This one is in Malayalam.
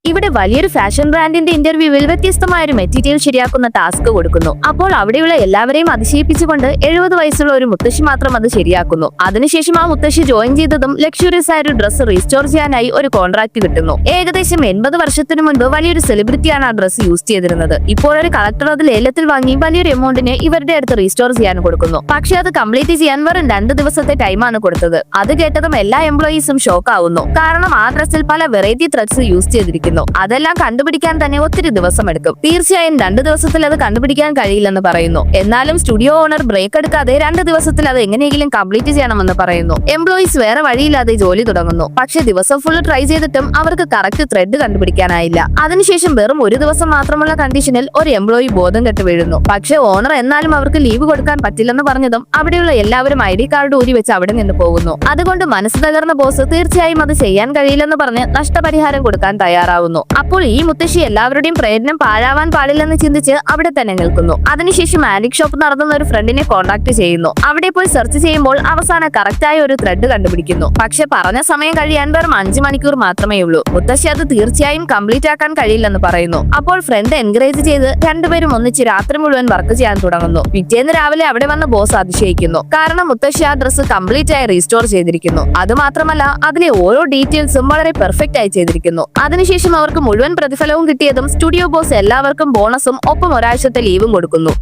ഇവിടെ വലിയൊരു ഫാഷൻ ബ്രാൻഡിന്റെ ഇന്റർവ്യൂവിൽ വ്യത്യസ്തമായ ഒരു മെറ്റീരിയൽ ശരിയാക്കുന്ന ടാസ്ക് കൊടുക്കുന്നു. അപ്പോൾ അവിടെയുള്ള എല്ലാവരെയും അതിശയിപ്പിച്ചുകൊണ്ട് 70 വയസ്സുള്ള ഒരു മുത്തശ്ശി മാത്രം അത് ശരിയാക്കുന്നു. അതിനുശേഷം ആ മുത്തശ്ശി ജോയിൻ ചെയ്തതും ലക്ഷറിയസ് ആയ ഒരു ഡ്രസ്സ് റീസ്റ്റോർ ചെയ്യാനായി ഒരു കോൺട്രാക്ട് കിട്ടുന്നു. ഏകദേശം 80 വർഷത്തിന് മുൻപ് വലിയൊരു സെലിബ്രിറ്റിയാണ് ആ ഡ്രസ്സ് യൂസ് ചെയ്തിരുന്നത്. ഇപ്പോൾ ഒരു കളക്ടർ അത് ലേലത്തിൽ വാങ്ങി വലിയൊരു എമൗണ്ടിന് ഇവരുടെ അടുത്ത് റീസ്റ്റോർ ചെയ്യാൻ കൊടുക്കുന്നു. പക്ഷെ അത് കംപ്ലീറ്റ് ചെയ്യാൻ വെറും 2 ദിവസത്തെ ടൈമാണ് കൊടുത്തത്. അത് കേട്ടതും എല്ലാ എംപ്ലോയീസും ഷോക്ക് ആവുന്നു. കാരണം ആ ഡ്രസ്സിൽ പല വെറൈറ്റി ത്രെഡ്സ് യൂസ് ചെയ്തിരിക്കുന്നു. അതെല്ലാം കണ്ടുപിടിക്കാൻ തന്നെ ഒത്തിരി ദിവസം എടുക്കും. തീർച്ചയായും 2 ദിവസത്തിൽ അത് കണ്ടുപിടിക്കാൻ കഴിയില്ലെന്ന് പറയുന്നു. എന്നാലും സ്റ്റുഡിയോ ഓണർ ബ്രേക്ക് എടുക്കാതെ 2 ദിവസത്തിൽ അത് എങ്ങനെയെങ്കിലും കംപ്ലീറ്റ് ചെയ്യണമെന്ന് പറയുന്നു. എംപ്ലോയീസ് വേറെ വഴിയില്ലാതെ ജോലി തുടങ്ങുന്നു. പക്ഷെ ദിവസം ഫുൾ ട്രൈ ചെയ്തിട്ടും അവർക്ക് കറക്റ്റ് ത്രെഡ് കണ്ടുപിടിക്കാനായില്ല. അതിനുശേഷം വെറും 1 ദിവസം മാത്രമുള്ള കണ്ടീഷനിൽ ഒരു എംപ്ലോയി ബോധം കെട്ട് വീഴുന്നു. പക്ഷെ ഓണർ എന്നാലും അവർക്ക് ലീവ് കൊടുക്കാൻ പറ്റില്ലെന്ന് പറഞ്ഞതും അവിടെയുള്ള എല്ലാവരും ID കാർഡ് ഊരി വെച്ച് അവിടെ നിന്ന് പോകുന്നു. അതുകൊണ്ട് മനസ്സ് തകർന്ന ബോസ് തീർച്ചയായും അത് ചെയ്യാൻ കഴിയില്ലെന്ന് പറഞ്ഞ് നഷ്ടപരിഹാരം കൊടുക്കാൻ തയ്യാറാവുന്നു. അപ്പോൾ ഈ മുത്തശ്ശി എല്ലാവരുടെയും പ്രയത്നം പാഴാവാൻ പാടില്ലെന്ന് ചിന്തിച്ച് അവിടെ തന്നെ നിൽക്കുന്നു. അതിനുശേഷം ആന്റിക് ഷോപ്പ് നടത്തുന്ന ഒരു ഫ്രണ്ടിനെ കോൺടാക്ട് ചെയ്യുന്നു. അവിടെ പോയി സെർച്ച് ചെയ്യുമ്പോൾ അവസാനം കറക്റ്റായ ഒരു ത്രെഡ് കണ്ടുപിടിക്കുന്നു. പക്ഷെ പറഞ്ഞ സമയം കഴിയാൻ വെറും 5 മണിക്കൂർ മാത്രമേ ഉള്ളൂ. മുത്തശ്ശി അത് തീർച്ചയായും കംപ്ലീറ്റ് ആക്കാൻ കഴിയില്ലെന്ന് പറയുന്നു. അപ്പോൾ ഫ്രണ്ട് എൻകറേജ് ചെയ്ത് രണ്ടുപേരും ഒന്നിച്ച് രാത്രി മുഴുവൻ വർക്ക് ചെയ്യാൻ തുടങ്ങുന്നു. പിറ്റേന്ന് രാവിലെ അവിടെ വന്ന ബോസ് അതിശയിക്കുന്നു. കാരണം മുത്തശ്ശി ആ ഡ്രസ്സ് കംപ്ലീറ്റ് ആയി റീസ്റ്റോർ ചെയ്തിരിക്കുന്നു. അതുമാത്രമല്ല അതിലെ ഓരോ ഡീറ്റെയിൽസും വളരെ പെർഫെക്റ്റ് ആയി ചെയ്തിരിക്കുന്നു. അതിനുശേഷം അവർക്ക് മുഴുവൻ പ്രതിഫലവും കിട്ടിയതും സ്റ്റുഡിയോ ബോസ് എല്ലാവർക്കും ബോണസും ഒപ്പം ഒരാഴ്ചത്തെ ലീവും കൊടുക്കുന്നു.